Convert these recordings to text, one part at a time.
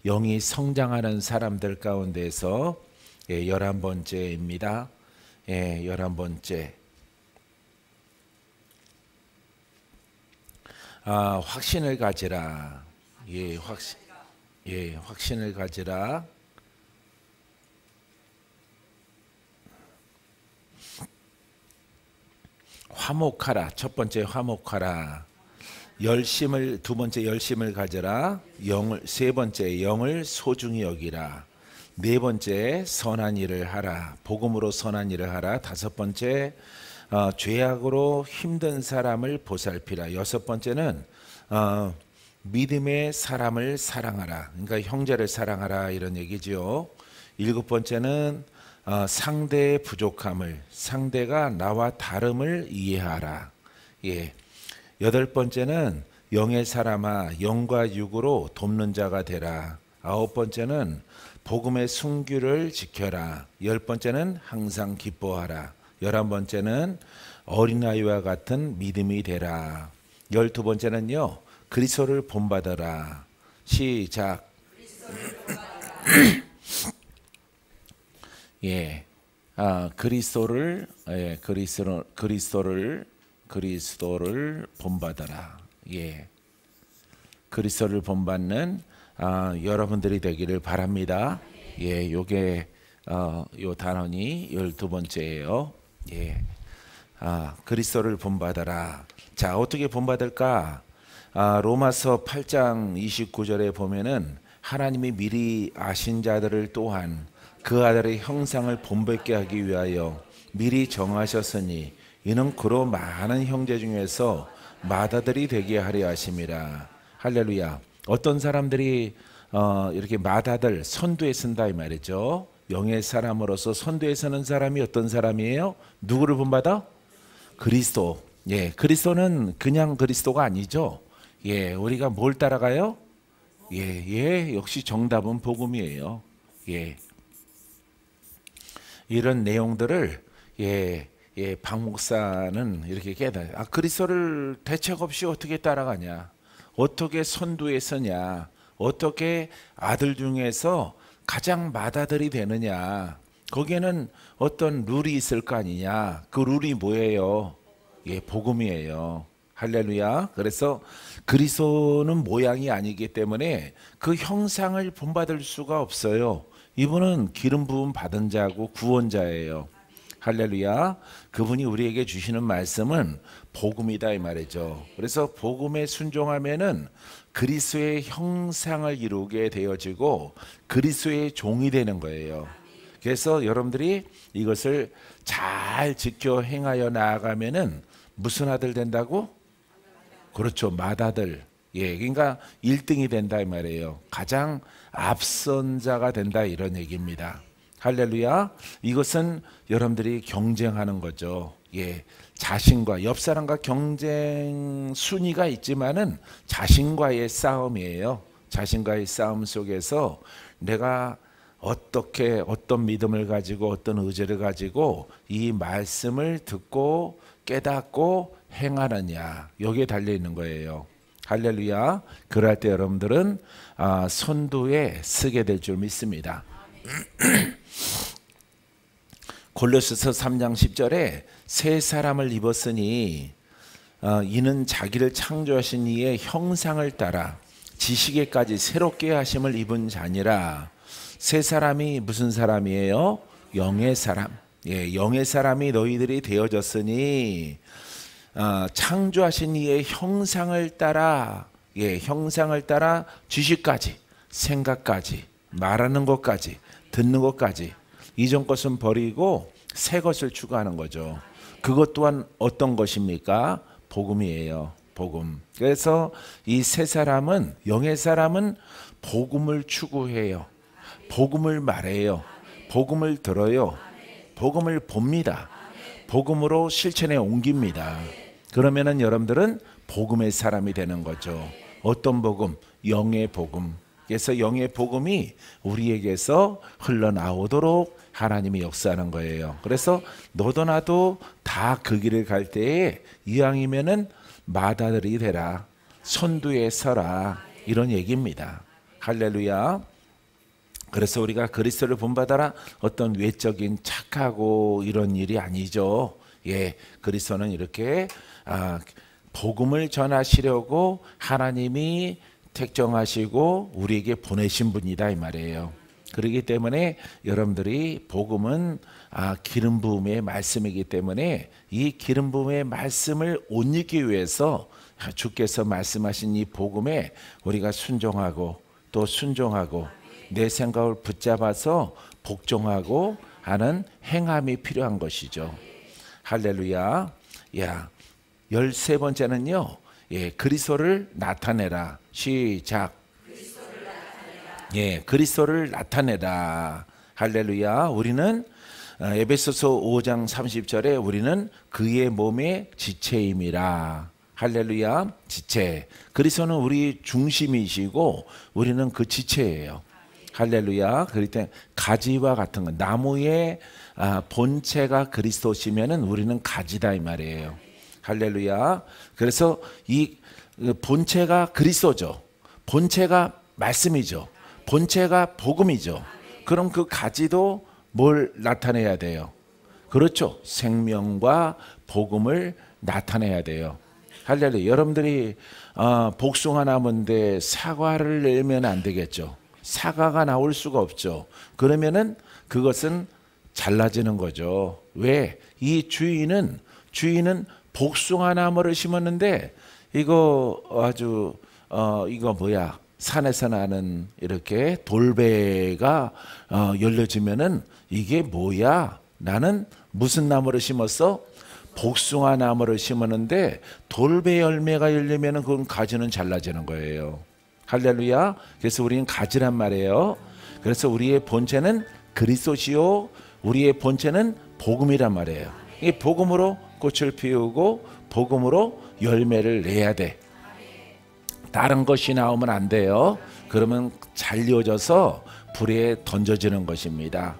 영이 성장하는 사람들 가운데서 11번째입니다. 11번째. 확신을 가지라. 확신을 가지라. 화목하라. 첫 번째 화목하라. 두 번째 열심을 가져라. 세 번째 영을 소중히 여기라. 네 번째 선한 일을 하라. 복음으로 선한 일을 하라. 다섯 번째 죄악으로 힘든 사람을 보살피라. 여섯 번째는 믿음의 사람을 사랑하라. 그러니까 형제를 사랑하라 이런 얘기죠. 일곱 번째는 상대의 부족함을, 상대가 나와 다름을 이해하라. 여덟 번째는 영의 사람아 영과 육으로 돕는 자가 되라. 아홉 번째는 복음의 순규를 지켜라. 열 번째는 항상 기뻐하라. 11번째는 어린아이와 같은 믿음이 되라. 12번째는요 그리스도를 본받아라. 시작. 그리스도를 본받아라. 그리스도를 본받는 여러분들이 되기를 바랍니다. 요게 요 단원이 12번째예요. 그리스도를 본받아라. 자, 어떻게 본받을까? 로마서 8장 29절에 보면은 하나님이 미리 아신 자들을 또한 그 아들의 형상을 본받게 하기 위하여 미리 정하셨으니 이는 그로 많은 형제 중에서 맏아들이 되게 하려 하심이라. 할렐루야. 어떤 사람들이 이렇게 맏아들 선두에 쓴다 이 말이죠. 영의 사람으로서 선두에 서는 사람이 어떤 사람이에요? 누구를 본받아? 그리스도. 그리스도는 그냥 그리스도가 아니죠. 우리가 뭘 따라가요? 역시 정답은 복음이에요. 이런 내용들을 박 목사는 이렇게 깨달아요. 그리스도를 대책 없이 어떻게 따라가냐? 어떻게 선두에 서냐? 어떻게 아들 중에서 가장 맏아들이 되느냐? 거기에는 어떤 룰이 있을 거 아니냐? 그 룰이 뭐예요? 복음이에요. 할렐루야. 그래서 그리스도는 모양이 아니기 때문에 그 형상을 본받을 수가 없어요. 이분은 기름 부음 받은 자고 구원자예요. 할렐루야. 그분이 우리에게 주시는 말씀은 복음이다 이 말이죠. 그래서 복음에 순종하면은 그리스도의 형상을 이루게 되어지고 그리스도의 종이 되는 거예요. 그래서 여러분들이 이것을 잘 지켜 행하여 나아가면은 무슨 아들 된다고? 그렇죠. 맏아들. 그러니까 1등이 된다 이 말이에요. 가장 앞선 자가 된다 이런 얘기입니다. 할렐루야. 이것은 여러분들이 경쟁하는 거죠. 자신과 옆 사람과 경쟁 순위가 있지만은 자신과의 싸움이에요. 자신과의 싸움 속에서 내가 어떻게 어떤 믿음을 가지고 어떤 의지를 가지고 이 말씀을 듣고 깨닫고 행하느냐 여기에 달려 있는 거예요. 할렐루야. 그럴 때 여러분들은 선두에 서게 될 줄 믿습니다. 골로새서 3장 10절에 새 사람을 입었으니 이는 자기를 창조하신 이의 형상을 따라 지식에까지 새롭게 하심을 입은 자니라. 새 사람이 무슨 사람이에요? 영의 사람. 영의 사람이 너희들이 되어졌으니 창조하신 이의 형상을 따라 형상을 따라 지식까지 생각까지 말하는 것까지 듣는 것까지 이전 것은 버리고 새 것을 추구하는 거죠. 그것 또한 어떤 것입니까? 복음이에요. 복음. 그래서 이 세 사람은 영의 사람은 복음을 추구해요. 복음을 말해요. 복음을 들어요. 복음을 봅니다. 복음으로 실천에 옮깁니다. 그러면은 여러분들은 복음의 사람이 되는 거죠. 어떤 복음? 영의 복음. 그래서 영의 복음이 우리에게서 흘러나오도록 하나님이 역사하는 거예요. 그래서 너도 나도 다 그 길을 갈 때에 이왕이면은 맏아들이 되라. 선두에 서라. 이런 얘기입니다. 할렐루야. 그래서 우리가 그리스도를 본받아라 어떤 외적인 착하고 이런 일이 아니죠. 예, 그리스도는 이렇게 복음을 전하시려고 하나님이 택정하시고 우리에게 보내신 분이다 이 말이에요. 그렇기 때문에 여러분들이 복음은 기름 부음의 말씀이기 때문에 이 기름 부음의 말씀을 옷 입기 위해서 주께서 말씀하신 이 복음에 우리가 순종하고 또 순종하고 내 생각을 붙잡아서 복종하고 하는 행함이 필요한 것이죠. 할렐루야. 야, 13번째는요. 예, 그리스도를 나타내라. 시작. 예, 그리스도를 나타내라. 할렐루야. 우리는 에베소서 5장 30절에 우리는 그의 몸의 지체임이라. 할렐루야. 지체. 그리스도는 우리 중심이시고 우리는 그 지체예요. 할렐루야. 그럴 때 가지와 같은 거, 나무의 본체가 그리스도시면은 우리는 가지다 이 말이에요. 할렐루야. 그래서 이 본체가 그리스도죠. 본체가 말씀이죠. 본체가 복음이죠. 그럼 그 가지도 뭘 나타내야 돼요? 그렇죠. 생명과 복음을 나타내야 돼요. 할렐루야. 여러분들이 복숭아 나무인데 사과를 내면 안 되겠죠. 사과가 나올 수가 없죠. 그러면은 그것은 잘라지는 거죠. 왜? 이 주인은 복숭아 나무를 심었는데 이거 아주 이거 뭐야? 산에서 나는 이렇게 돌배가 열려지면은 이게 뭐야? 나는 무슨 나무를 심었어? 복숭아 나무를 심었는데 돌배 열매가 열리면은 그건 가지는 잘라지는 거예요. 할렐루야. 그래서 우리는 가지란 말이에요. 그래서 우리의 본체는 그리스도시요 우리의 본체는 복음이란 말이에요. 이 복음으로 꽃을 피우고 복음으로 열매를 내야 돼. 다른 것이 나오면 안 돼요. 그러면 잘려져서 불에 던져지는 것입니다.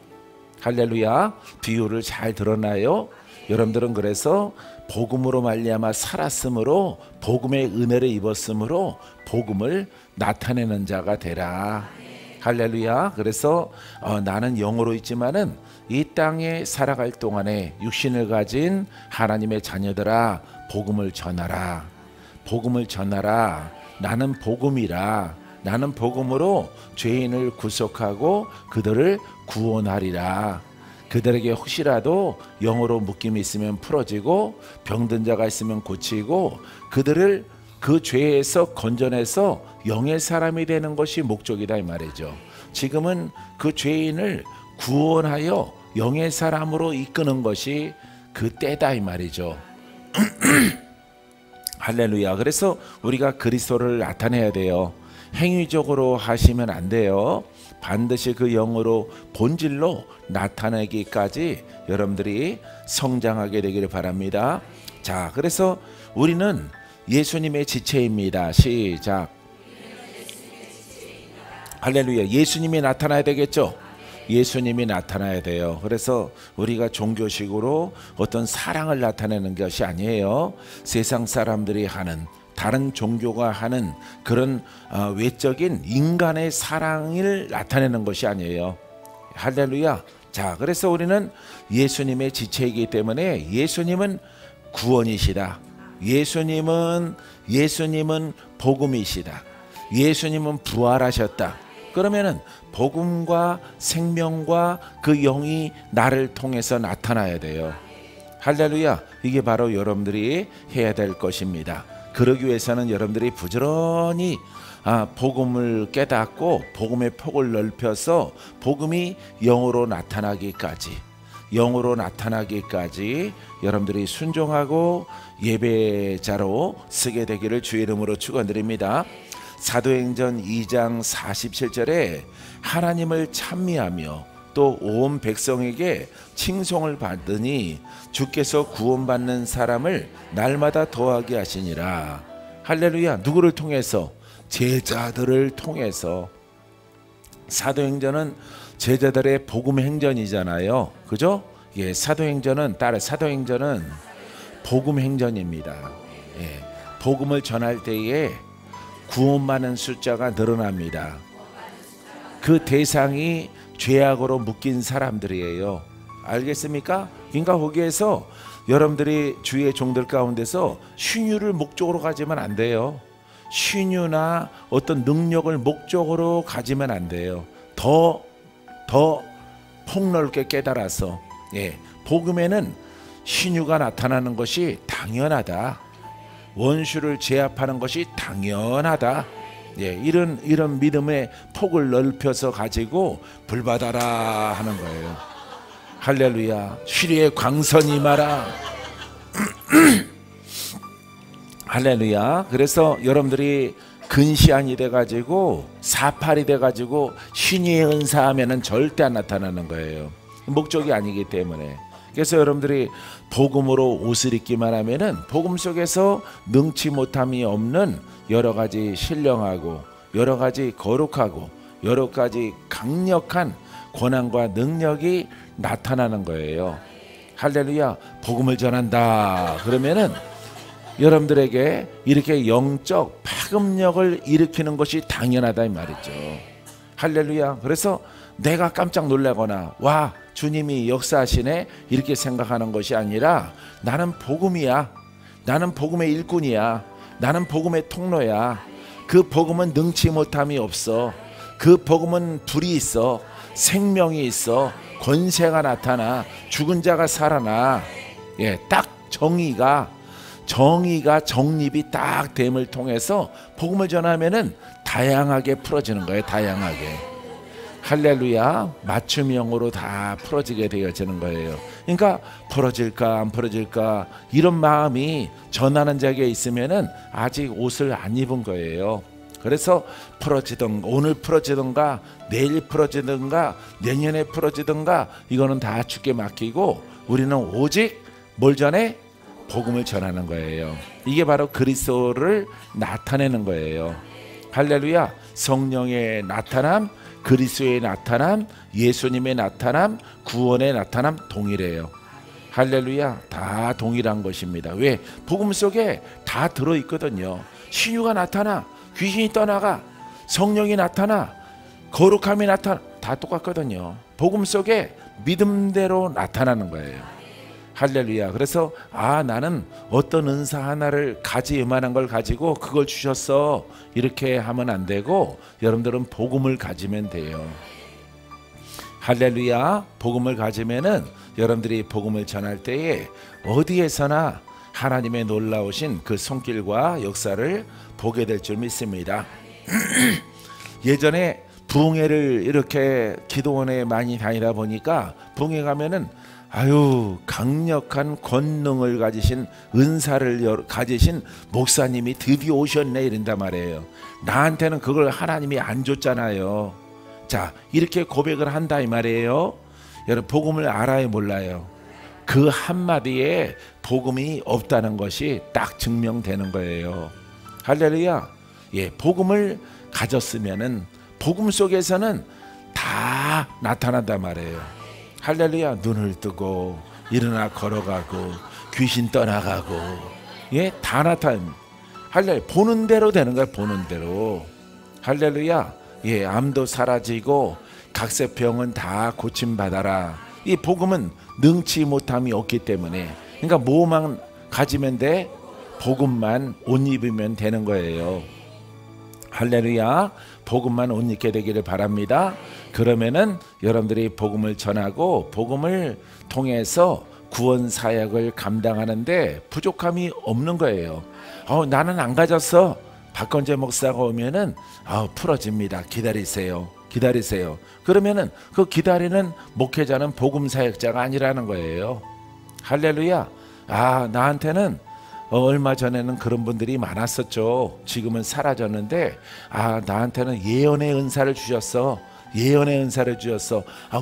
할렐루야. 비유를 잘 들었나요? 여러분들은 그래서 복음으로 말미암아 살았으므로 복음의 은혜를 입었으므로 복음을 나타내는 자가 되라. 할렐루야. 그래서 나는 영으로 있지만은 이 땅에 살아갈 동안에 육신을 가진 하나님의 자녀들아 복음을 전하라. 복음을 전하라. 나는 복음이라. 나는 복음으로 죄인을 구속하고 그들을 구원하리라. 그들에게 혹시라도 영으로 묶임이 있으면 풀어지고 병든 자가 있으면 고치고 그들을 그 죄에서 건져내서 영의 사람이 되는 것이 목적이다 이 말이죠. 지금은 그 죄인을 구원하여 영의 사람으로 이끄는 것이 그 때다 이 말이죠. 할렐루야. 그래서 우리가 그리스도를 나타내야 돼요. 행위적으로 하시면 안 돼요. 반드시 그 영으로 본질로 나타내기까지 여러분들이 성장하게 되기를 바랍니다. 자, 그래서 우리는 예수님의 지체입니다. 시작. 할렐루야. 예수님이 나타나야 되겠죠. 예수님이 나타나야 돼요. 그래서 우리가 종교식으로 어떤 사랑을 나타내는 것이 아니에요. 세상 사람들이 하는 다른 종교가 하는 그런 외적인 인간의 사랑을 나타내는 것이 아니에요. 할렐루야. 자, 그래서 우리는 예수님의 지체이기 때문에 예수님은 구원이시다. 예수님은 복음이시다. 예수님은 부활하셨다. 그러면은 복음과 생명과 그 영이 나를 통해서 나타나야 돼요. 할렐루야. 이게 바로 여러분들이 해야 될 것입니다. 그러기 위해서는 여러분들이 부지런히 복음을 깨닫고 복음의 폭을 넓혀서 복음이 영으로 나타나기까지 여러분들이 순종하고 예배자로 쓰게 되기를 주의 이름으로 축원드립니다. 사도행전 2장 47절에 하나님을 찬미하며 또 온 백성에게 칭송을 받으니 주께서 구원받는 사람을 날마다 더하게 하시니라. 할렐루야. 누구를 통해서? 제자들을 통해서. 사도행전은 제자들의 복음 행전이잖아요. 그죠? 예, 사도행전은 복음 행전입니다. 예, 복음을 전할 때에 구원받는 숫자가 늘어납니다. 그 대상이 죄악으로 묶인 사람들이에요. 알겠습니까? 그러니까 거기에서 여러분들이 주의 종들 가운데서 신유를 목적으로 가지면 안 돼요. 신유나 어떤 능력을 목적으로 가지면 안 돼요. 더 폭넓게 깨달아서, 복음에는 신유가 나타나는 것이 당연하다. 원수를 제압하는 것이 당연하다. 이런 믿음의 폭을 넓혀서 가지고 불받아라 하는 거예요. 할렐루야. 시리의 광선이 마라. 할렐루야. 그래서 여러분들이 근시안이 돼가지고 사팔이 돼가지고 신유의 은사하면은 절대 안 나타나는 거예요. 목적이 아니기 때문에. 그래서 여러분들이 복음으로 옷을 입기만 하면은 복음 속에서 능치 못함이 없는 여러 가지 신령하고 여러 가지 거룩하고 여러 가지 강력한 권한과 능력이 나타나는 거예요. 할렐루야. 복음을 전한다 그러면은 여러분들에게 이렇게 영적 파급력을 일으키는 것이 당연하다 이 말이죠. 할렐루야. 그래서 내가 깜짝 놀라거나 와 주님이 역사하시네 이렇게 생각하는 것이 아니라 나는 복음이야. 나는 복음의 일꾼이야. 나는 복음의 통로야. 그 복음은 능치 못함이 없어. 그 복음은 불이 있어. 생명이 있어. 권세가 나타나. 죽은 자가 살아나. 딱 정의가 정립이 딱 됨을 통해서 복음을 전하면은 다양하게 풀어지는 거예요. 다양하게. 할렐루야. 맞춤형으로 다 풀어지게 되어지는 거예요. 그러니까 풀어질까 안 풀어질까 이런 마음이 전하는 자에게 있으면은 아직 옷을 안 입은 거예요. 그래서 풀어지던가 오늘 풀어지던가 내일 풀어지던가 내년에 풀어지던가 이거는 다 주께 맡기고 우리는 오직 뭘 전해? 복음을 전하는 거예요. 이게 바로 그리스도를 나타내는 거예요. 할렐루야. 성령의 나타남, 그리스도의 나타남, 예수님의 나타남, 구원의 나타남 동일해요. 할렐루야. 다 동일한 것입니다. 왜? 복음 속에 다 들어있거든요. 신유가 나타나, 귀신이 떠나가, 성령이 나타나, 거룩함이 나타나, 다 똑같거든요. 복음 속에 믿음대로 나타나는 거예요. 할렐루야. 그래서 나는 어떤 은사 하나를 이만한 걸 가지고 그걸 주셨어 이렇게 하면 안 되고 여러분들은 복음을 가지면 돼요. 할렐루야. 복음을 가지면은 여러분들이 복음을 전할 때에 어디에서나 하나님의 놀라우신 그 손길과 역사를 보게 될 줄 믿습니다. 예전에 부흥회를 이렇게 기도원에 많이 다니다 보니까 부흥회 가면은 강력한 권능을 가지신 은사를 가지신 목사님이 드디어 오셨네 이런단 말이에요. 나한테는 그걸 하나님이 안 줬잖아요. 자, 이렇게 고백을 한다 이 말이에요. 여러분 복음을 알아요 몰라요? 그 한마디에 복음이 없다는 것이 딱 증명되는 거예요. 할렐루야. 복음을 가졌으면은 복음 속에서는 다 나타난단 말이에요. 할렐루야. 눈을 뜨고 일어나 걸어가고 귀신 떠나가고 다 나타나. 할렐루야. 보는 대로 되는 거야. 보는 대로. 할렐루야. 암도 사라지고 각세병은 다 고침받아라. 이 복음은 능치 못함이 없기 때문에 그러니까 뭐만 가지면 돼? 복음만 옷 입으면 되는 거예요. 할렐루야. 복음만 옷 입게 되기를 바랍니다. 그러면은 여러분들이 복음을 전하고 복음을 통해서 구원 사역을 감당하는데 부족함이 없는 거예요. 나는 안 가졌어. 박건재 목사가 오면은 풀어집니다. 기다리세요. 그러면은 그 기다리는 목회자는 복음 사역자가 아니라는 거예요. 할렐루야. 나한테는 얼마 전에는 그런 분들이 많았었죠. 지금은 사라졌는데 나한테는 예언의 은사를 주셨어.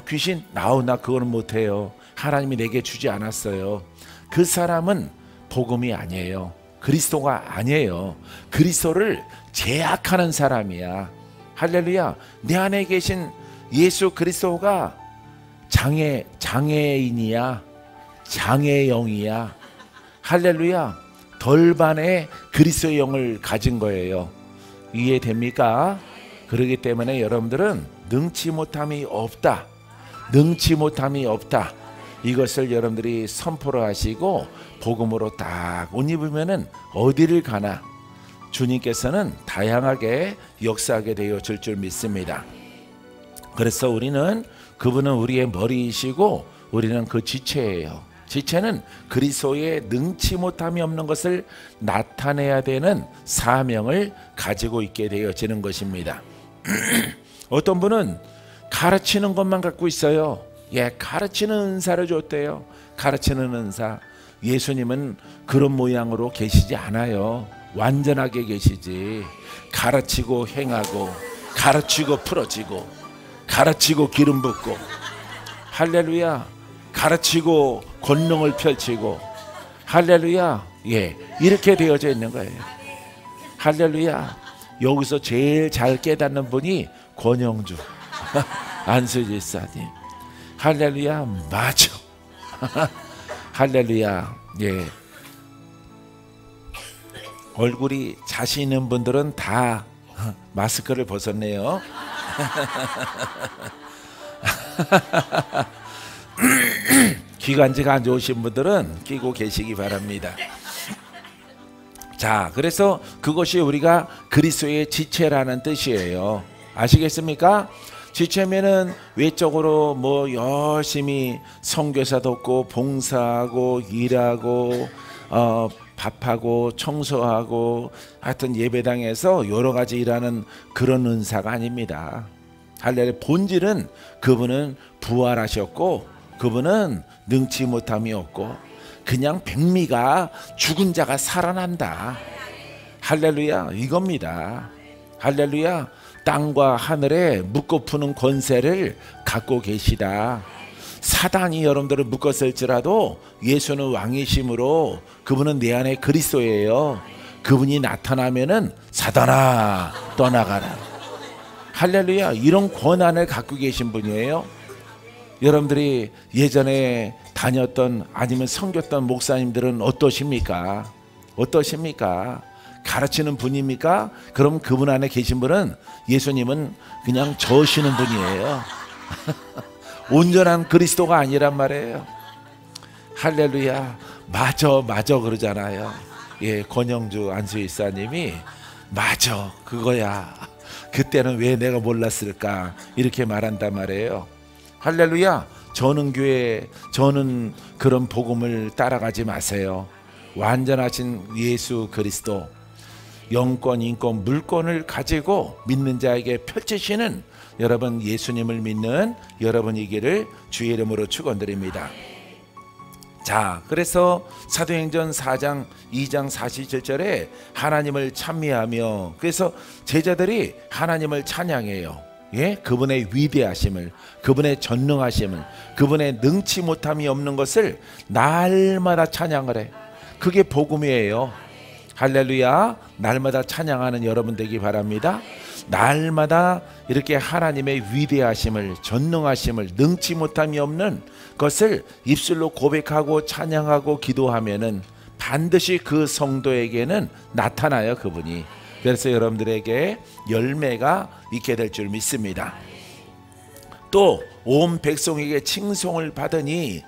귀신 나 그거는 못해요. 하나님이 내게 주지 않았어요. 그 사람은 복음이 아니에요. 그리스도가 아니에요. 그리스도를 제약하는 사람이야. 할렐루야. 내 안에 계신 예수 그리스도가 장애인이야. 장애영이야. 할렐루야. 덜반의 그리스도의 영을 가진 거예요. 이해됩니까? 그렇기 때문에 여러분들은 능치 못함이 없다. 능치 못함이 없다. 이것을 여러분들이 선포를 하시고 복음으로 딱 옷 입으면은 어디를 가나 주님께서는 다양하게 역사하게 되어 줄 줄 믿습니다. 그래서 우리는 그분은 우리의 머리이시고 우리는 그 지체예요. 지체는 그리스도의 능치 못함이 없는 것을 나타내야 되는 사명을 가지고 있게 되어지는 것입니다. 어떤 분은 가르치는 것만 갖고 있어요. 가르치는 은사를 줬대요. 가르치는 은사. 예수님은 그런 모양으로 계시지 않아요. 완전하게 계시지. 가르치고 행하고, 가르치고 풀어지고, 가르치고 기름 붓고, 할렐루야. 가르치고 권능을 펼치고, 할렐루야. 이렇게 되어져 있는 거예요. 할렐루야. 여기서 제일 잘 깨닫는 분이 권영주 안수지사님. 할렐루야. 맞아. 할렐루야. 얼굴이 자신 있는 분들은 다 마스크를 벗었네요. 기관지가 안 좋으신 분들은 끼고 계시기 바랍니다. 자, 그래서 그것이 우리가 그리스도의 지체라는 뜻이에요. 아시겠습니까? 지체면은 외적으로 뭐 열심히 선교사 돕고 봉사하고 일하고 밥하고 청소하고 하여튼 예배당에서 여러 가지 일하는 그런 은사가 아닙니다. 할렐루야. 본질은 그분은 부활하셨고 그분은 능치 못함이 없고 그냥 백미가 죽은 자가 살아난다. 할렐루야. 이겁니다. 할렐루야. 땅과 하늘에 묶어 푸는 권세를 갖고 계시다. 사단이 여러분들을 묶었을지라도 예수는 왕이심으로 그분은 내 안에 그리스도예요. 그분이 나타나면은 사단아 떠나가라. 할렐루야. 이런 권한을 갖고 계신 분이에요. 여러분들이 예전에 다녔던 아니면 섬겼던 목사님들은 어떠십니까? 어떠십니까? 가르치는 분입니까? 그럼 그분 안에 계신 분은 예수님은 그냥 저시는 분이에요. 온전한 그리스도가 아니란 말이에요. 할렐루야. 맞아 그러잖아요. 권영주 안수일사님이 맞아 그거야. 그때는 왜 내가 몰랐을까 이렇게 말한단 말이에요. 할렐루야. 저는 교회, 저는 그런 복음을 따라가지 마세요. 완전하신 예수 그리스도, 영권, 인권, 물권을 가지고 믿는 자에게 펼치시는 여러분 예수님을 믿는 여러분이기를 주의 이름으로 축원드립니다. 자, 그래서 사도행전 4장 2장 47절에 하나님을 찬미하며, 그래서 제자들이 하나님을 찬양해요. 그분의 위대하심을, 그분의 전능하심을, 그분의 능치 못함이 없는 것을 날마다 찬양을 해. 그게 복음이에요. 할렐루야. 날마다 찬양하는 여러분 되기 바랍니다. 날마다 이렇게 하나님의 위대하심을, 전능하심을, 능치 못함이 없는 것을 입술로 고백하고 찬양하고 기도하면은 반드시 그 성도에게는 나타나요, 그분이. 그래서 여러분들에게 열매가 있게 될 줄 믿습니다. 또 온 백성에게 칭송을 받으니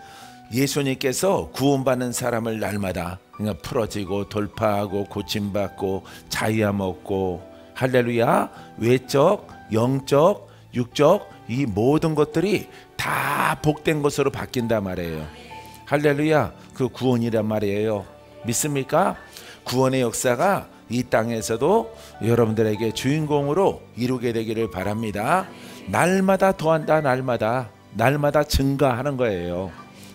예수님께서 구원받는 사람을 날마다 풀어지고 돌파하고 고침받고 자유함 얻고, 할렐루야. 외적, 영적, 육적 이 모든 것들이 다 복된 것으로 바뀐단 말이에요. 할렐루야. 그 구원이란 말이에요. 믿습니까? 구원의 역사가 이 땅에서도 여러분들에게 주인공으로 이루게 되기를 바랍니다. 날마다 더한다. 날마다 증가하는 거예요.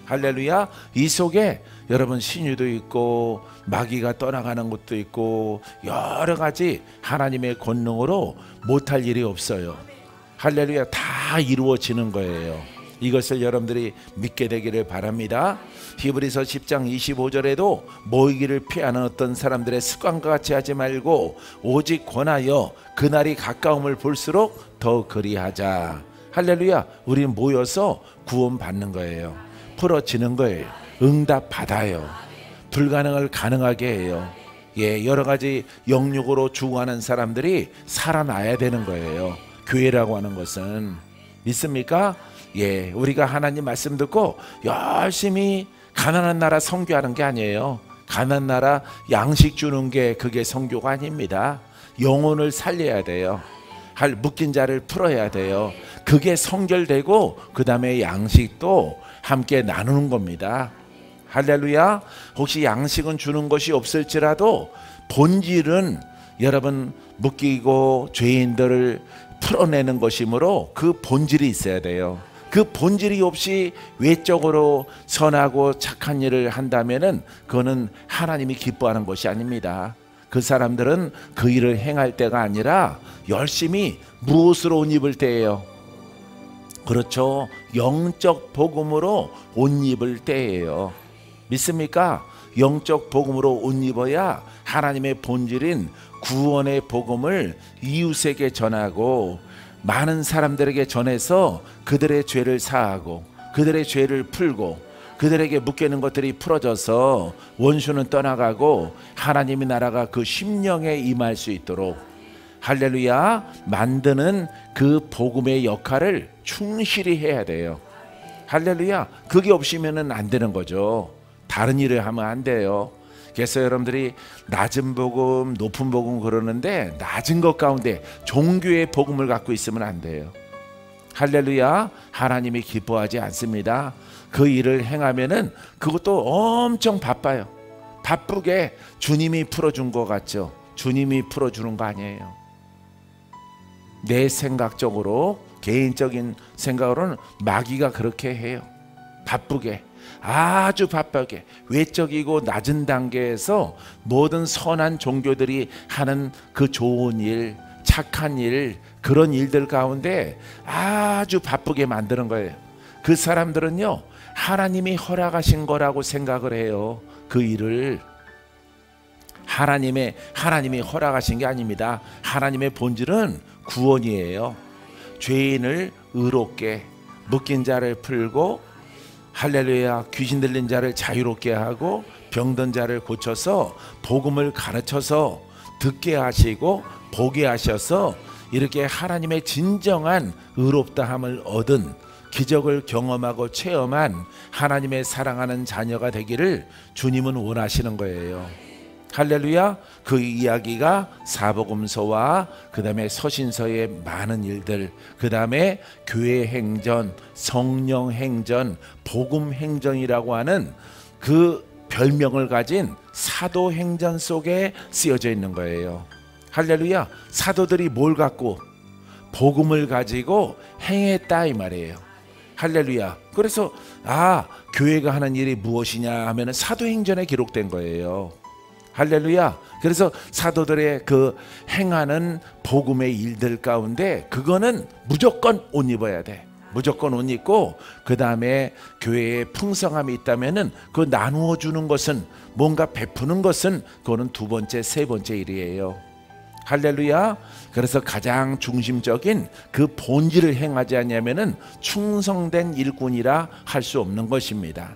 할렐루야. 이 속에 여러분 신유도 있고 마귀가 떠나가는 것도 있고 여러 가지 하나님의 권능으로 못할 일이 없어요. 할렐루야. 다 이루어지는 거예요. 이것을 여러분들이 믿게 되기를 바랍니다. 히브리서 10장 25절에도 모이기를 피하는 어떤 사람들의 습관과 같이 하지 말고 오직 권하여 그날이 가까움을 볼수록 더 그리하자. 할렐루야. 우리는 모여서 구원받는 거예요. 풀어지는 거예요. 응답 받아요. 불가능을 가능하게 해요. 여러 가지 영육으로 죽어가는 사람들이 살아나야 되는 거예요. 교회라고 하는 것은. 믿습니까? 예, 우리가 하나님 말씀 듣고 열심히 가난한 나라 선교하는 게 아니에요. 가난한 나라 양식 주는 게 그게 선교가 아닙니다. 영혼을 살려야 돼요. 묶인 자를 풀어야 돼요. 그게 성결되고 그 다음에 양식도 함께 나누는 겁니다. 할렐루야. 혹시 양식은 주는 것이 없을지라도 본질은 여러분 묶이고 죄인들을 풀어내는 것이므로 그 본질이 있어야 돼요. 그 본질이 없이 외적으로 선하고 착한 일을 한다면은 그거는 하나님이 기뻐하는 것이 아닙니다. 그 사람들은 그 일을 행할 때가 아니라 열심히 무엇으로 옷 입을 때예요? 그렇죠. 영적 복음으로 옷 입을 때예요. 믿습니까? 영적 복음으로 옷 입어야 하나님의 본질인 구원의 복음을 이웃에게 전하고 많은 사람들에게 전해서 그들의 죄를 사하고 그들의 죄를 풀고 그들에게 묶이는 것들이 풀어져서 원수는 떠나가고 하나님의 나라가 그 심령에 임할 수 있도록 할렐루야 만드는 그 복음의 역할을 충실히 해야 돼요. 할렐루야. 그게 없으면 안 되는 거죠. 다른 일을 하면 안 돼요. 그래서 여러분들이 낮은 복음, 높은 복음 그러는데 낮은 것 가운데 종교의 복음을 갖고 있으면 안 돼요. 할렐루야. 하나님이 기뻐하지 않습니다. 그 일을 행하면은 그것도 엄청 바빠요. 바쁘게 주님이 풀어준 것 같죠. 주님이 풀어주는 거 아니에요. 내 생각적으로 개인적인 생각으로는 마귀가 그렇게 해요. 바쁘게 아주 바쁘게 외적이고 낮은 단계에서 모든 선한 종교들이 하는 그 좋은 일, 착한 일, 그런 일들 가운데 아주 바쁘게 만드는 거예요. 그 사람들은요 하나님이 허락하신 거라고 생각을 해요. 그 일을 하나님이 허락하신 게 아닙니다. 하나님의 본질은 구원이에요. 죄인을 의롭게, 묶인 자를 풀고 할렐루야 귀신 들린 자를 자유롭게 하고 병든 자를 고쳐서 복음을 가르쳐서 듣게 하시고 보게 하셔서 이렇게 하나님의 진정한 의롭다함을 얻은 기적을 경험하고 체험한 하나님의 사랑하는 자녀가 되기를 주님은 원하시는 거예요. 할렐루야. 그 이야기가 사복음서와 그 다음에 서신서의 많은 일들, 그 다음에 교회 행전, 성령 행전, 복음 행전이라고 하는 그 별명을 가진 사도 행전 속에 쓰여져 있는 거예요. 할렐루야. 사도들이 뭘 갖고 복음을 가지고 행했다 이 말이에요. 할렐루야. 그래서 교회가 하는 일이 무엇이냐 하면은 사도행전에 기록된 거예요. 할렐루야. 그래서 사도들의 그 행하는 복음의 일들 가운데 그거는 무조건 옷 입어야 돼. 무조건 옷 입고 그 다음에 교회에 풍성함이 있다면은 그 나누어 주는 것은 뭔가 베푸는 것은 그거는 두 번째, 세 번째 일이에요. 할렐루야. 그래서 가장 중심적인 그 본질을 행하지 않냐면은 충성된 일꾼이라 할 수 없는 것입니다.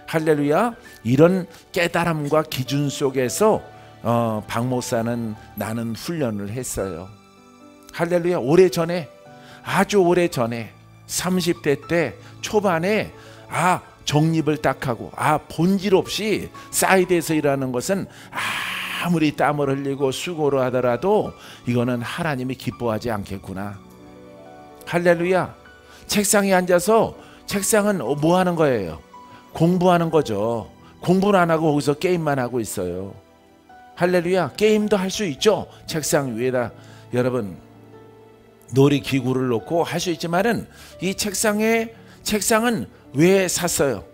할렐루야. 이런 깨달음과 기준 속에서 박 목사는 나는 훈련을 했어요. 할렐루야. 오래전에 아주 오래전에 30대 때 초반에 정립을 딱 하고 본질 없이 사이드에서 일하는 것은 아무리 땀을 흘리고 수고를 하더라도 이거는 하나님이 기뻐하지 않겠구나. 할렐루야. 책상에 앉아서 책상은 뭐 하는 거예요? 공부하는 거죠. 공부는 안 하고 거기서 게임만 하고 있어요. 할렐루야. 게임도 할 수 있죠. 책상 위에다 여러분 놀이기구를 놓고 할 수 있지만은 이 책상은 왜 샀어요?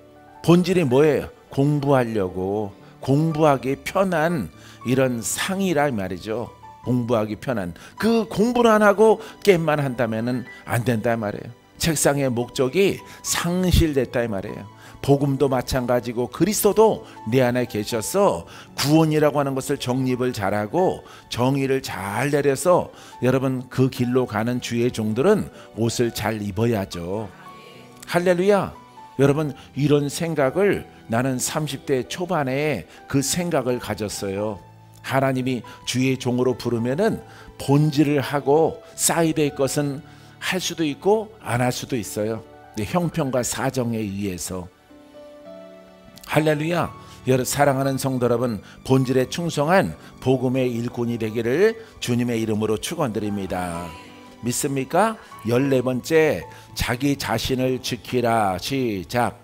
본질이 뭐예요? 공부하려고, 공부하기 편한 이런 상이라 말이죠. 공부하기 편한 그 공부를 안 하고 게임만 한다면은 안 된다 말이에요. 책상의 목적이 상실됐다 말이에요. 복음도 마찬가지고 그리스도도 내 안에 계셔서 구원이라고 하는 것을 정립을 잘하고 정의를 잘 내려서 여러분 그 길로 가는 주의 종들은 옷을 잘 입어야죠. 할렐루야. 여러분 이런 생각을 나는 30대 초반에 그 생각을 가졌어요. 하나님이 주의 종으로 부르면은 본질을 하고 사이드의 것은 할 수도 있고 안 할 수도 있어요. 형편과 사정에 의해서. 할렐루야. 여러분 사랑하는 성도 여러분, 본질에 충성한 복음의 일꾼이 되기를 주님의 이름으로 축원드립니다. 믿습니까? 14번째, 자기 자신을 지키라. 시작.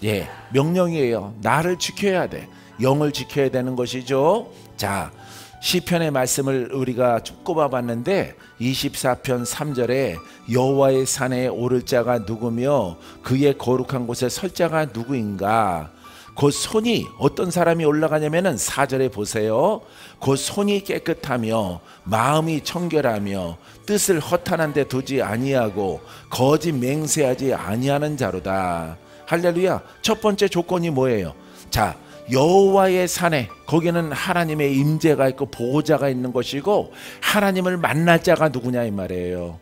예, 명령이에요. 나를 지켜야 돼. 영을 지켜야 되는 것이죠. 자, 시편의 말씀을 우리가 꼽아봤는데 24편 3절에 여호와의 산에 오를 자가 누구며 그의 거룩한 곳에 설 자가 누구인가. 그 손이 어떤 사람이 올라가냐면은 4절에 보세요. 그 손이 깨끗하며 마음이 청결하며 뜻을 허탄한 데 두지 아니하고 거짓 맹세하지 아니하는 자로다. 할렐루야. 첫 번째 조건이 뭐예요? 자, 여호와의 산에, 거기는 하나님의 임재가 있고 보호자가 있는 것이고 하나님을 만날 자가 누구냐 이 말이에요.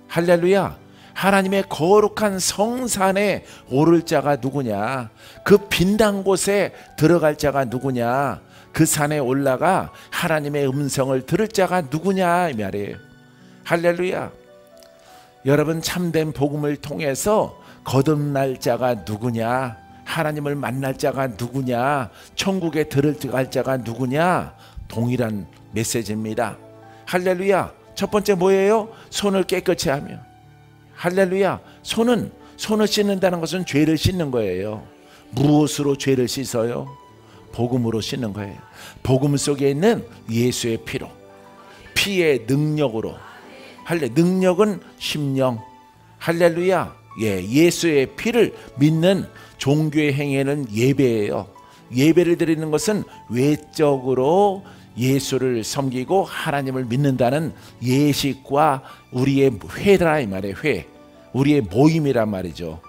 할렐루야. 하나님의 거룩한 성산에 오를 자가 누구냐, 그 빈당 곳에 들어갈 자가 누구냐, 그 산에 올라가 하나님의 음성을 들을 자가 누구냐 이 말이에요. 할렐루야. 여러분 참된 복음을 통해서 거듭날 자가 누구냐, 하나님을 만날 자가 누구냐, 천국에 들어갈 자가 누구냐, 동일한 메시지입니다. 할렐루야. 첫 번째 뭐예요? 손을 깨끗이 하며. 할렐루야. 손을 씻는다는 것은 죄를 씻는 거예요. 무엇으로 죄를 씻어요? 복음으로 씻는 거예요. 복음 속에 있는 예수의 피로, 피의 능력으로. 능력은 심령. 할렐루야. 예, 예수의 피를 믿는 종교의 행위는 예배예요. 예배를 드리는 것은 외적으로 예수를 섬기고 하나님을 믿는다는 예식과 우리의 회라 이 말이에요. 회, 우리의 모임이란 말이죠.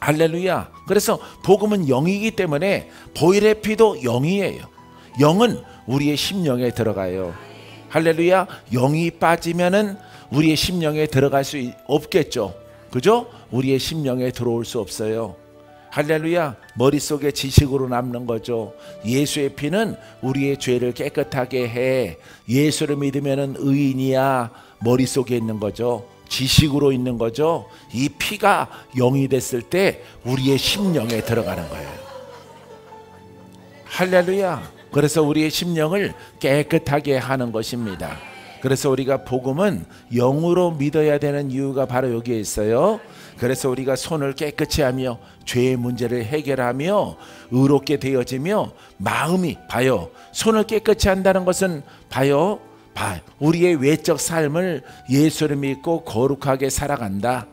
할렐루야. 그래서 복음은 영이기 때문에 보혈의 피도 영이에요. 영은 우리의 심령에 들어가요. 할렐루야. 영이 빠지면은 우리의 심령에 들어갈 수 없겠죠. 그죠? 우리의 심령에 들어올 수 없어요. 할렐루야. 머릿속에 지식으로 남는 거죠. 예수의 피는 우리의 죄를 깨끗하게 해. 예수를 믿으면 의인이야. 머릿속에 있는 거죠. 지식으로 있는 거죠. 이 피가 영이 됐을 때 우리의 심령에 들어가는 거예요. 할렐루야. 그래서 우리의 심령을 깨끗하게 하는 것입니다. 그래서 우리가 복음은 영으로 믿어야 되는 이유가 바로 여기에 있어요. 그래서 우리가 손을 깨끗이 하며 죄의 문제를 해결하며 의롭게 되어지며 마음이, 봐요, 손을 깨끗이 한다는 것은 봐요, 우리의 외적 삶을 예수를 믿고 거룩하게 살아간다.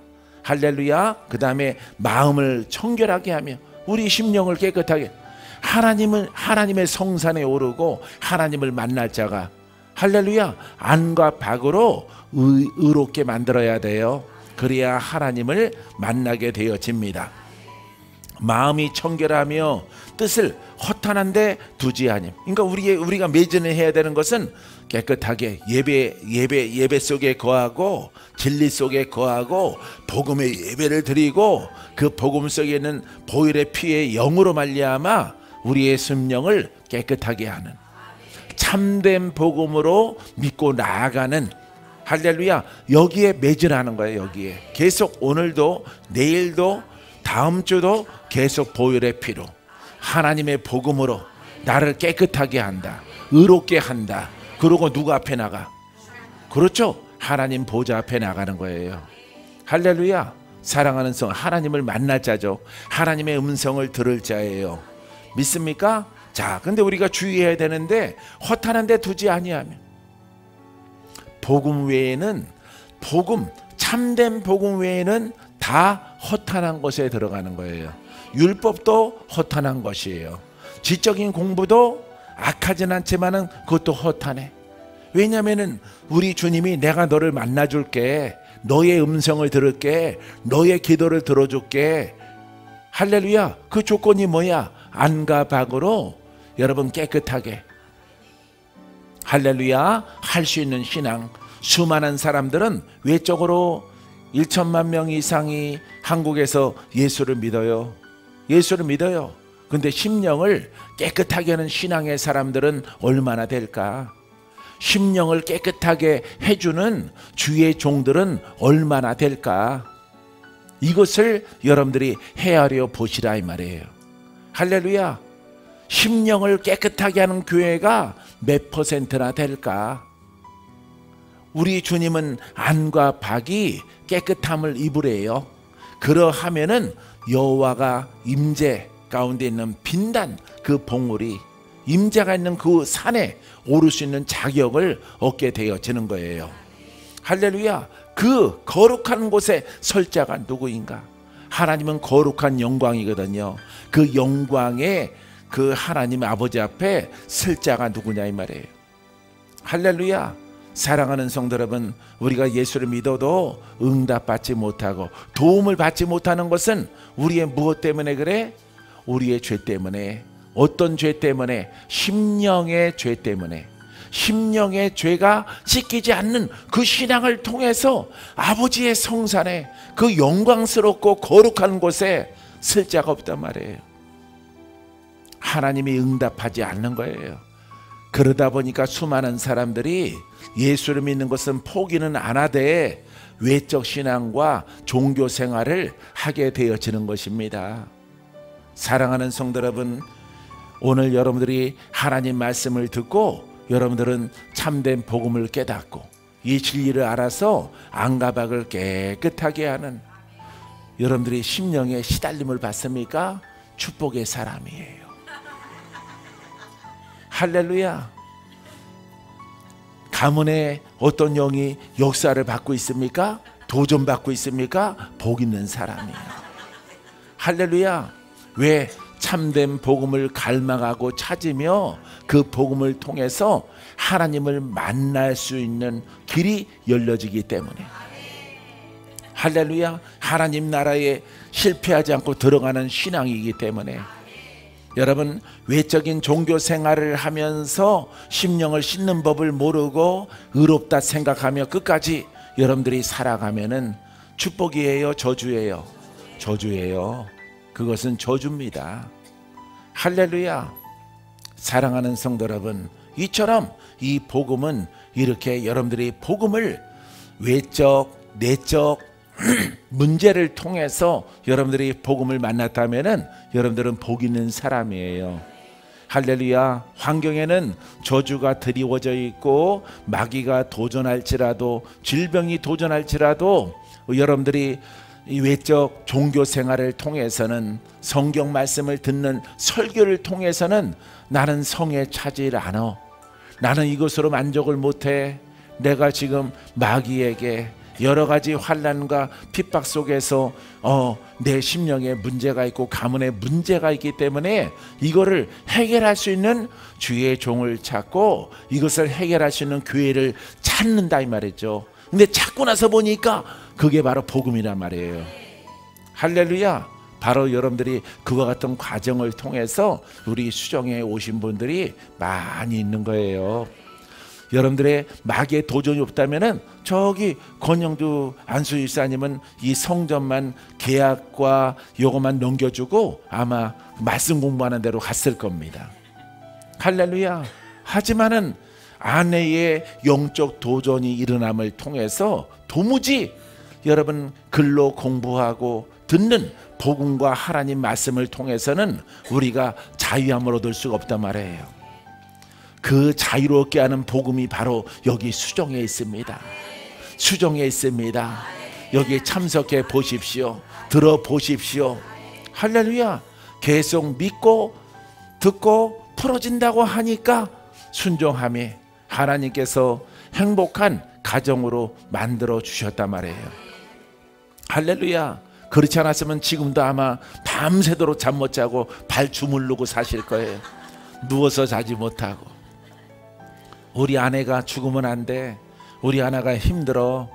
할렐루야. 그 다음에 마음을 청결하게 하며 우리 심령을 깨끗하게, 하나님의 성산에 오르고 하나님을 만날 자가, 할렐루야, 안과 밖으로 의롭게 만들어야 돼요. 그래야 하나님을 만나게 되어집니다. 마음이 청결하며 뜻을 허탄한데 두지 아님. 그러니까 우리가 매진을 해야 되는 것은 깨끗하게 예배 속에 거하고 진리 속에 거하고 복음의 예배를 드리고 그 복음 속에 있는 보혈의 피의 영으로 말미암아 우리의 심령을 깨끗하게 하는 참된 복음으로 믿고 나아가는, 할렐루야, 여기에 매진하는 거예요. 여기에 계속 오늘도 내일도 다음 주도 계속 보혈의 피로 하나님의 복음으로 나를 깨끗하게 한다, 의롭게 한다. 그러고 누구 앞에 나가? 그렇죠, 하나님 보좌 앞에 나가는 거예요. 할렐루야. 사랑하는 성, 하나님을 만날 자죠. 하나님의 음성을 들을 자예요. 믿습니까? 자, 근데 우리가 주의해야 되는데 허탄한 데 두지 아니하며, 복음 외에는, 참된 복음 외에는 다 허탄한 것에 들어가는 거예요. 율법도 허탄한 것이에요. 지적인 공부도 악하진 않지만은 그것도 허탄해. 왜냐면은 우리 주님이 내가 너를 만나줄게, 너의 음성을 들을게, 너의 기도를 들어줄게. 할렐루야. 그 조건이 뭐야? 안과 밖으로 여러분 깨끗하게, 할렐루야, 할 수 있는 신앙. 수많은 사람들은 외적으로 1천만 명 이상이 한국에서 예수를 믿어요. 예수를 믿어요. 근데 심령을 깨끗하게 하는 신앙의 사람들은 얼마나 될까? 심령을 깨끗하게 해주는 주의 종들은 얼마나 될까? 이것을 여러분들이 헤아려 보시라 이 말이에요. 할렐루야. 심령을 깨끗하게 하는 교회가 몇 퍼센트나 될까? 우리 주님은 안과 박이 깨끗함을 입으래요. 그러하면은 여호와가 임재 가운데 있는 빈단 그 봉우리, 임재가 있는 그 산에 오를 수 있는 자격을 얻게 되어지는 거예요. 할렐루야. 그 거룩한 곳에 설 자가 누구인가? 하나님은 거룩한 영광이거든요. 그 영광에 그 하나님 아버지 앞에 설 자가 누구냐 이 말이에요. 할렐루야. 사랑하는 성도 여러분, 우리가 예수를 믿어도 응답받지 못하고 도움을 받지 못하는 것은 우리의 무엇 때문에 그래? 우리의 죄 때문에. 어떤 죄 때문에? 심령의 죄 때문에. 심령의 죄가 씻기지 않는 그 신앙을 통해서 아버지의 성산에 그 영광스럽고 거룩한 곳에 쓸 자가 없단 말이에요. 하나님이 응답하지 않는 거예요. 그러다 보니까 수많은 사람들이 예수를 믿는 것은 포기는 안 하되 외적 신앙과 종교 생활을 하게 되어지는 것입니다. 사랑하는 성도 여러분, 오늘 여러분들이 하나님 말씀을 듣고 여러분들은 참된 복음을 깨닫고 이 진리를 알아서 안과 박을 깨끗하게 하는 여러분들이 심령의 시달림을 받습니까? 축복의 사람이에요. 할렐루야. 가문에 어떤 영이 역사를 받고 있습니까? 도전받고 있습니까? 복 있는 사람이에요. 할렐루야. 왜? 참된 복음을 갈망하고 찾으며 그 복음을 통해서 하나님을 만날 수 있는 길이 열려지기 때문에. 할렐루야. 하나님 나라에 실패하지 않고 들어가는 신앙이기 때문에. 여러분, 외적인 종교 생활을 하면서 심령을 씻는 법을 모르고 의롭다 생각하며 끝까지 여러분들이 살아가면은 축복이에요, 저주예요? 저주예요. 그것은 저주입니다. 할렐루야. 사랑하는 성도 여러분, 이처럼 이 복음은 이렇게 여러분들이 복음을 외적, 내적 문제를 통해서 여러분들이 복음을 만났다면은 여러분들은 복 있는 사람이에요. 할렐루야. 환경에는 저주가 드리워져 있고 마귀가 도전할지라도 질병이 도전할지라도 여러분들이 이 외적 종교 생활을 통해서는 성경 말씀을 듣는 설교를 통해서는 나는 성에 차질 않아. 나는 이것으로 만족을 못해. 내가 지금 마귀에게 여러 가지 환난과 핍박 속에서 내 심령에 문제가 있고 가문에 문제가 있기 때문에 이거를 해결할 수 있는 주의 종을 찾고 이것을 해결할 수 있는 교회를 찾는다 이 말이죠. 근데 찾고 나서 보니까 그게 바로 복음이란 말이에요. 할렐루야. 바로 여러분들이 그와 같은 과정을 통해서 우리 수정에 오신 분들이 많이 있는 거예요. 여러분들의 마귀의 도전이 없다면은 저기 권영두 안수일사님은 이 성전만 계약과 요것만 넘겨주고 아마 말씀 공부하는 대로 갔을 겁니다. 할렐루야. 하지만은 아내의 영적 도전이 일어남을 통해서 도무지 여러분 글로 공부하고 듣는 복음과 하나님 말씀을 통해서는 우리가 자유함을 얻을 수가 없단 말이에요. 그 자유롭게 하는 복음이 바로 여기 수정에 있습니다. 수정에 있습니다. 여기 참석해 보십시오. 들어보십시오. 할렐루야. 계속 믿고 듣고 풀어진다고 하니까 순종함이 하나님께서 행복한 가정으로 만들어 주셨단 말이에요. 할렐루야. 그렇지 않았으면 지금도 아마 밤새도록 잠 못 자고 발 주물르고 사실 거예요. 누워서 자지 못하고. 우리 아내가 죽으면 안 돼. 우리 아내가 힘들어.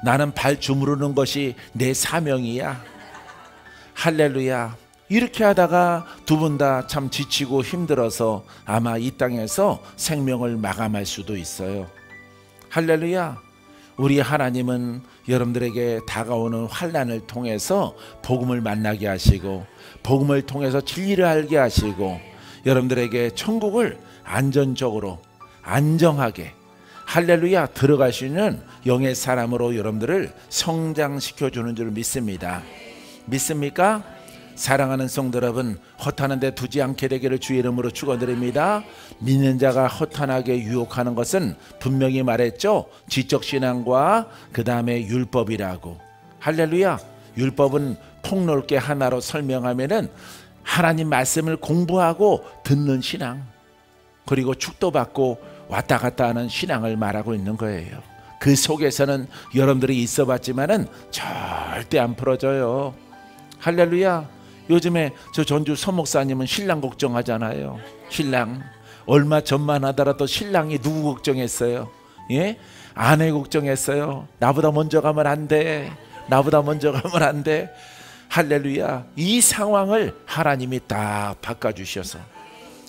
나는 발 주무르는 것이 내 사명이야. 할렐루야. 이렇게 하다가 두 분 다 참 지치고 힘들어서 아마 이 땅에서 생명을 마감할 수도 있어요. 할렐루야. 우리 하나님은 여러분들에게 다가오는 환난을 통해서 복음을 만나게 하시고 복음을 통해서 진리를 알게 하시고 여러분들에게 천국을 안전적으로 안정하게 할렐루야 들어갈 수 있는 영의 사람으로 여러분들을 성장시켜 주는 줄 믿습니다. 믿습니까? 사랑하는 성도 여러분, 허탄한 데 두지 않게 되기를 주의 이름으로 축원드립니다. 믿는 자가 허탄하게 유혹하는 것은 분명히 말했죠. 지적신앙과 그 다음에 율법이라고. 할렐루야. 율법은 폭넓게 하나로 설명하면은 하나님 말씀을 공부하고 듣는 신앙, 그리고 축도받고 왔다 갔다 하는 신앙을 말하고 있는 거예요. 그 속에서는 여러분들이 있어 봤지만은 절대 안 풀어져요. 할렐루야. 요즘에 저 전주 서목사님은 신랑 걱정하잖아요. 신랑 얼마 전만 하더라도 신랑이 누구 걱정했어요? 예? 아내 걱정했어요. 나보다 먼저 가면 안 돼. 나보다 먼저 가면 안 돼. 할렐루야. 이 상황을 하나님이 다 바꿔주셔서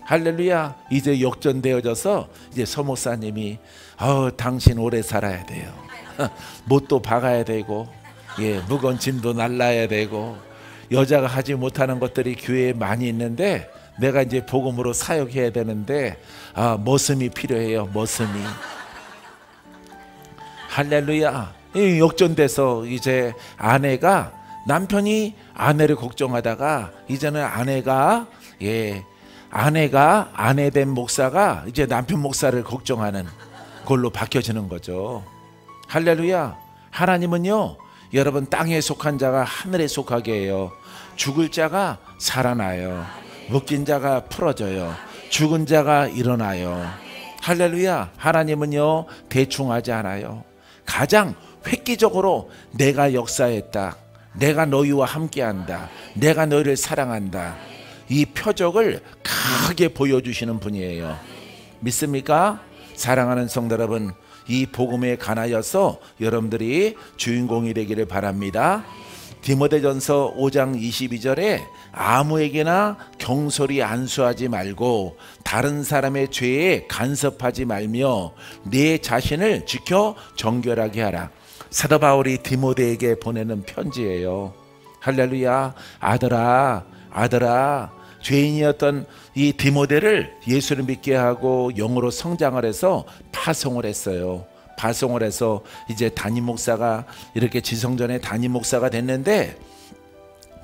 할렐루야. 이제 역전되어져서 이제 서목사님이 당신 오래 살아야 돼요. 못도 박아야 되고, 예, 무거운 짐도 날라야 되고, 여자가 하지 못하는 것들이 교회에 많이 있는데 내가 이제 복음으로 사역해야 되는데 머슴이 필요해요. 머슴이. 할렐루야. 역전돼서 이제 아내가, 남편이 아내를 걱정하다가 이제는 아내가 아내 된 목사가 이제 남편 목사를 걱정하는 걸로 바뀌어지는 거죠. 할렐루야. 하나님은요, 여러분 땅에 속한 자가 하늘에 속하게 해요. 죽을 자가 살아나요. 묶인 자가 풀어져요. 죽은 자가 일어나요. 할렐루야. 하나님은요 대충 하지 않아요. 가장 획기적으로 내가 역사했다, 내가 너희와 함께한다, 내가 너희를 사랑한다, 이 표적을 크게 보여주시는 분이에요. 믿습니까? 사랑하는 성도 여러분, 이 복음에 관하여서 여러분들이 주인공이 되기를 바랍니다. 디모데전서 5장 22절에 아무에게나 경솔히 안수하지 말고 다른 사람의 죄에 간섭하지 말며 내 자신을 지켜 정결하게 하라. 사도 바울이 디모데에게 보내는 편지예요. 할렐루야. 아들아, 아들아. 죄인이었던 이 디모데를 예수를 믿게 하고 영으로 성장을 해서 파송을 했어요. 파송을 해서 이제 담임 목사가, 이렇게 지성전의 담임 목사가 됐는데,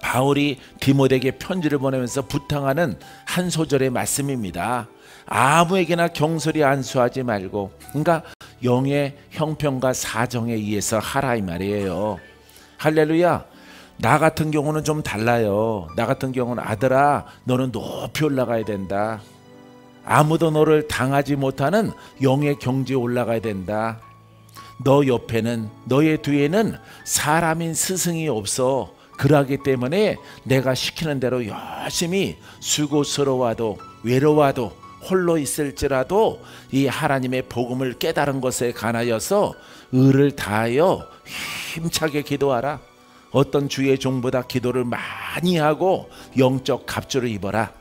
바울이 디모데에게 편지를 보내면서 부탁하는 한 소절의 말씀입니다. 아무에게나 경솔히 안수하지 말고, 그러니까 영의 형편과 사정에 의해서 하라 이 말이에요. 할렐루야. 나 같은 경우는 좀 달라요. 나 같은 경우는 아들아, 너는 높이 올라가야 된다. 아무도 너를 당하지 못하는 영의 경지에 올라가야 된다. 너 옆에는, 너의 뒤에는 사람인 스승이 없어. 그러기 때문에 내가 시키는 대로 열심히 수고스러워도 외로워도 홀로 있을지라도 이 하나님의 복음을 깨달은 것에 관하여서 의를 다하여 힘차게 기도하라. 어떤 주의 종보다 기도를 많이 하고 영적 갑주를 입어라.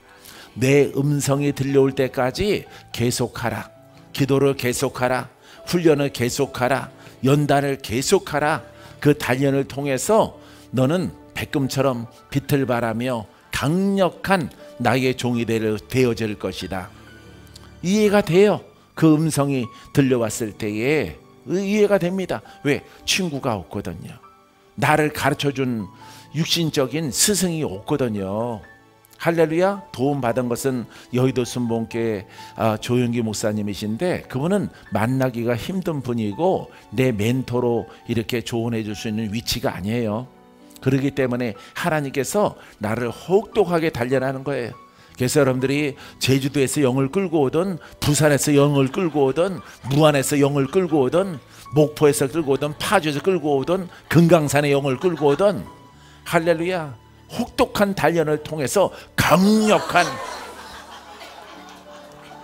내 음성이 들려올 때까지 계속하라. 기도를 계속하라. 훈련을 계속하라. 연단을 계속하라. 그 단련을 통해서 너는 백금처럼 빛을 발하며 강력한 나의 종이 되어질 것이다. 이해가 돼요. 그 음성이 들려왔을 때에 이해가 됩니다. 왜? 친구가 없거든요. 나를 가르쳐준 육신적인 스승이 없거든요. 할렐루야. 도움받은 것은 여의도 순복음교회 조영기 목사님이신데, 그분은 만나기가 힘든 분이고 내 멘토로 이렇게 조언해 줄 수 있는 위치가 아니에요. 그렇기 때문에 하나님께서 나를 혹독하게 단련하는 거예요. 그래서 여러분들이 제주도에서 영을 끌고 오든, 부산에서 영을 끌고 오든, 무안에서 영을 끌고 오든, 목포에서 끌고 오든, 파주에서 끌고 오든, 금강산에 영을 끌고 오든, 할렐루야, 혹독한 단련을 통해서 강력한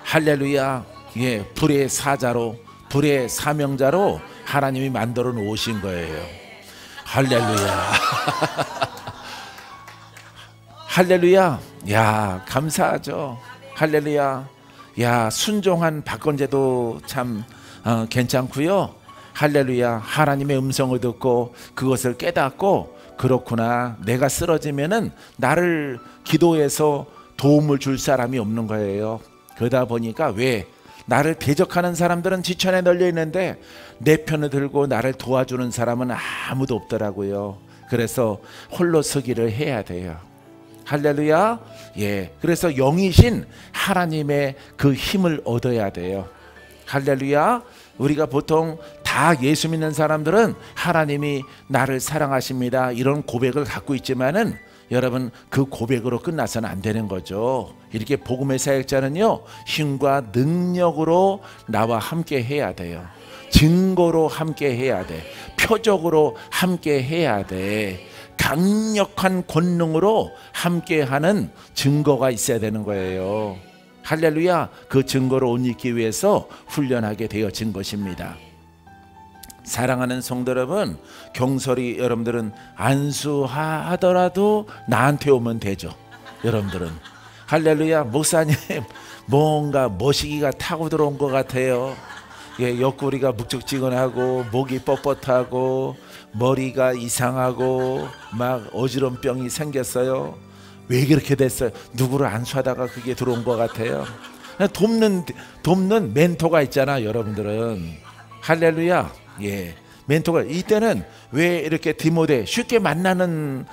할렐루야, 예, 불의 사자로, 불의 사명자로 하나님이 만들어 놓으신 거예요. 할렐루야. 할렐루야. 야, 감사하죠. 할렐루야. 야, 순종한 박건재도 참 괜찮고요. 할렐루야, 하나님의 음성을 듣고 그것을 깨닫고, 그렇구나, 내가 쓰러지면은 나를 기도해서 도움을 줄 사람이 없는 거예요. 그러다 보니까 왜 나를 대적하는 사람들은 지천에 널려 있는데 내 편을 들고 나를 도와주는 사람은 아무도 없더라고요. 그래서 홀로 서기를 해야 돼요. 할렐루야. 예, 그래서 영이신 하나님의 그 힘을 얻어야 돼요. 할렐루야. 우리가 보통 다 예수 믿는 사람들은 하나님이 나를 사랑하십니다, 이런 고백을 갖고 있지만은 여러분, 그 고백으로 끝나서는 안 되는 거죠. 이렇게 복음의 사역자는요, 힘과 능력으로 나와 함께 해야 돼요. 증거로 함께 해야 돼. 표적으로 함께 해야 돼. 강력한 권능으로 함께하는 증거가 있어야 되는 거예요. 할렐루야. 그 증거를 옷 입기 위해서 훈련하게 되어진 것입니다. 사랑하는 성도 여러분, 경솔히 여러분들은 안수하더라도 나한테 오면 되죠. 여러분들은 할렐루야, 목사님 뭔가 머시기가 타고 들어온 것 같아요. 예, 옆구리가 묵직지근하고 목이 뻣뻣하고 머리가 이상하고 막 어지럼병이 생겼어요. 왜 그렇게 됐어요? 누구를 안수하다가 그게 들어온 것 같아요. 돕는 멘토가 있잖아, 여러분들은. 할렐루야. 예, 멘토가 이때는 왜 이렇게 디모데 쉽게 만나는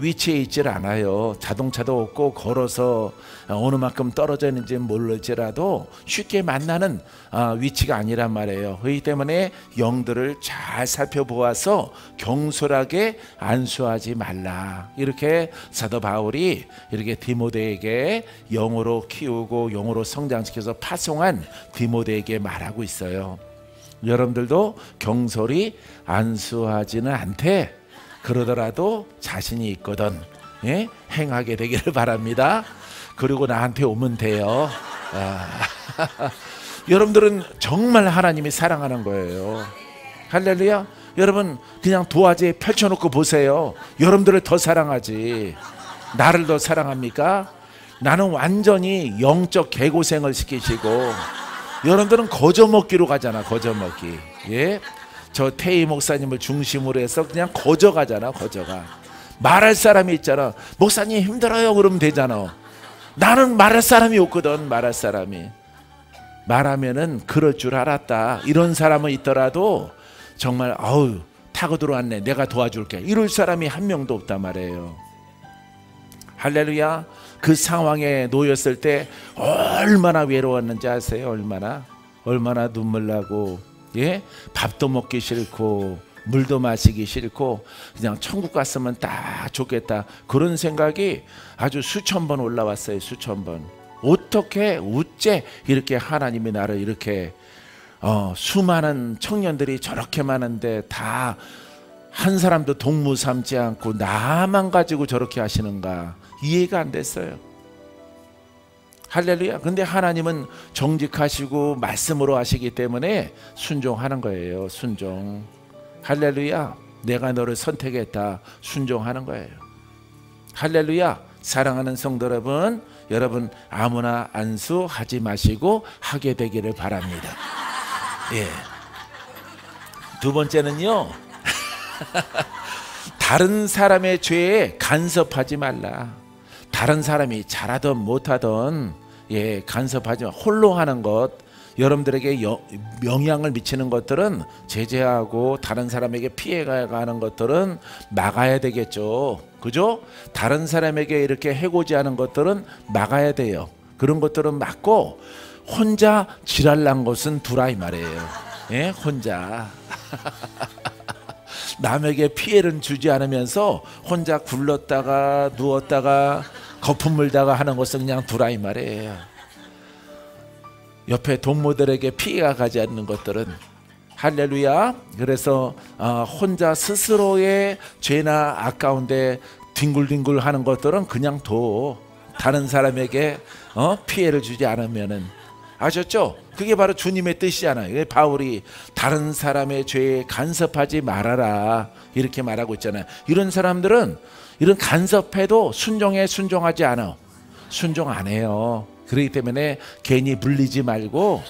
위치에 있질 않아요. 자동차도 없고 걸어서 어느 만큼 떨어져 있는지 모를지라도 쉽게 만나는 위치가 아니란 말이에요. 그렇기 때문에 영들을 잘 살펴보아서 경솔하게 안수하지 말라, 이렇게 사도 바울이 이렇게 디모데에게 영으로 키우고 영으로 성장시켜서 파송한 디모데에게 말하고 있어요. 여러분들도 경솔히 안수하지는 않되 그러더라도 자신이 있거든, 예? 행하게 되기를 바랍니다. 그리고 나한테 오면 돼요. 여러분들은 정말 하나님이 사랑하는 거예요. 할렐루야. 여러분, 그냥 도화지에 펼쳐놓고 보세요. 여러분들을 더 사랑하지. 나를 더 사랑합니까? 나는 완전히 영적 개고생을 시키시고, 여러분들은 거저먹기로 가잖아. 거저먹기. 예? 저 태희 목사님을 중심으로 해서 그냥 거저가잖아. 거저가. 말할 사람이 있잖아. 목사님 힘들어요 그러면 되잖아. 나는 말할 사람이 없거든. 말할 사람이. 말하면은 그럴 줄 알았다, 이런 사람은 있더라도 정말 아우 타고 들어왔네, 내가 도와줄게, 이럴 사람이 한 명도 없단 말이에요. 할렐루야. 그 상황에 놓였을 때 얼마나 외로웠는지 아세요? 얼마나 눈물 나고, 예? 밥도 먹기 싫고 물도 마시기 싫고 그냥 천국 갔으면 딱 좋겠다, 그런 생각이 아주 수천 번 올라왔어요. 수천 번. 어떻게 어째 이렇게 하나님이 나를 이렇게 수많은 청년들이 저렇게 많은데 다 한 사람도 동무 삼지 않고 나만 가지고 저렇게 하시는가, 이해가 안 됐어요. 할렐루야. 근데 하나님은 정직하시고 말씀으로 하시기 때문에 순종하는 거예요. 순종. 할렐루야. 내가 너를 선택했다, 순종하는 거예요. 할렐루야. 사랑하는 성도 여러분, 여러분 아무나 안수하지 마시고 하게 되기를 바랍니다. 예. 두 번째는요, 다른 사람의 죄에 간섭하지 말라. 다른 사람이 잘하든 못하든, 예, 간섭하지 마. 홀로 하는 것, 여러분들에게 영향을 미치는 것들은 제재하고 다른 사람에게 피해가 가는 것들은 막아야 되겠죠. 그죠? 다른 사람에게 이렇게 해코지 하는 것들은 막아야 돼요. 그런 것들은 막고 혼자 지랄난 것은 두라, 이 말이에요. 예? 혼자 남에게 피해를 주지 않으면서 혼자 굴렀다가 누웠다가 거품 물다가 하는 것은 그냥 두라, 이 말이에요. 옆에 동무들에게 피해가 가지 않는 것들은. 할렐루야. 그래서 혼자 스스로의 죄나 아까운데 뒹굴뒹굴 하는 것들은 그냥 둬. 다른 사람에게 피해를 주지 않으면은. 아셨죠? 그게 바로 주님의 뜻이잖아요. 바울이 다른 사람의 죄에 간섭하지 말아라, 이렇게 말하고 있잖아요. 이런 사람들은 이런 간섭해도 순종하지 않아. 순종 안 해요. 그렇기 때문에 괜히 불리지 말고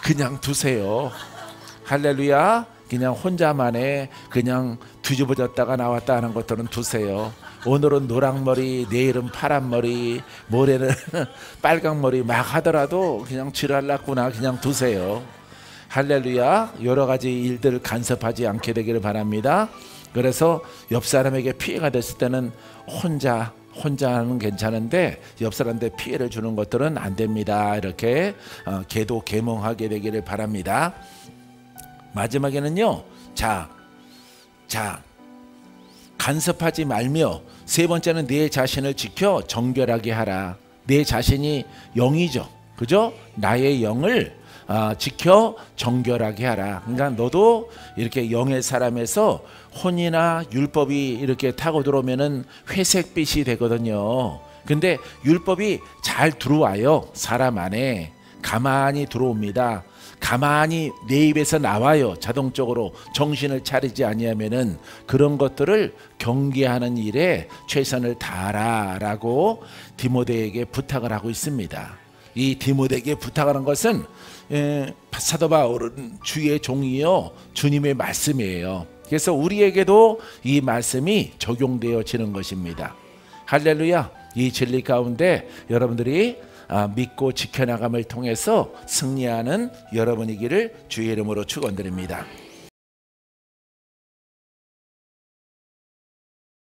그냥 두세요. 할렐루야. 그냥 혼자만의 그냥 뒤집어졌다가 나왔다 하는 것들은 두세요. 오늘은 노랑머리, 내일은 파란머리, 모레는 빨강머리 막 하더라도 그냥 지랄났구나 그냥 두세요. 할렐루야. 여러 가지 일들을 간섭하지 않게 되기를 바랍니다. 그래서 옆 사람에게 피해가 됐을 때는 혼자는 괜찮은데 옆 사람한테 피해를 주는 것들은 안 됩니다. 이렇게 계도 계몽하게 되기를 바랍니다. 마지막에는요. 자 간섭하지 말며 세 번째는 내 자신을 지켜 정결하게 하라. 내 자신이 영이죠. 그죠? 나의 영을 지켜 정결하게 하라. 그러니까 너도 이렇게 영의 사람에서 혼이나 율법이 이렇게 타고 들어오면은 회색빛이 되거든요. 근데 율법이 잘 들어와요. 사람 안에 가만히 들어옵니다. 가만히 내 입에서 나와요. 자동적으로 정신을 차리지 아니하면은 그런 것들을 경계하는 일에 최선을 다하라라고 디모데에게 부탁을 하고 있습니다. 이 디모데에게 부탁하는 것은 사도 바울은 주의 종이요 주님의 말씀이에요. 그래서 우리에게도 이 말씀이 적용되어지는 것입니다. 할렐루야. 이 진리 가운데 여러분들이 믿고 지켜나감을 통해서 승리하는 여러분이기를 주의 이름으로 축원드립니다.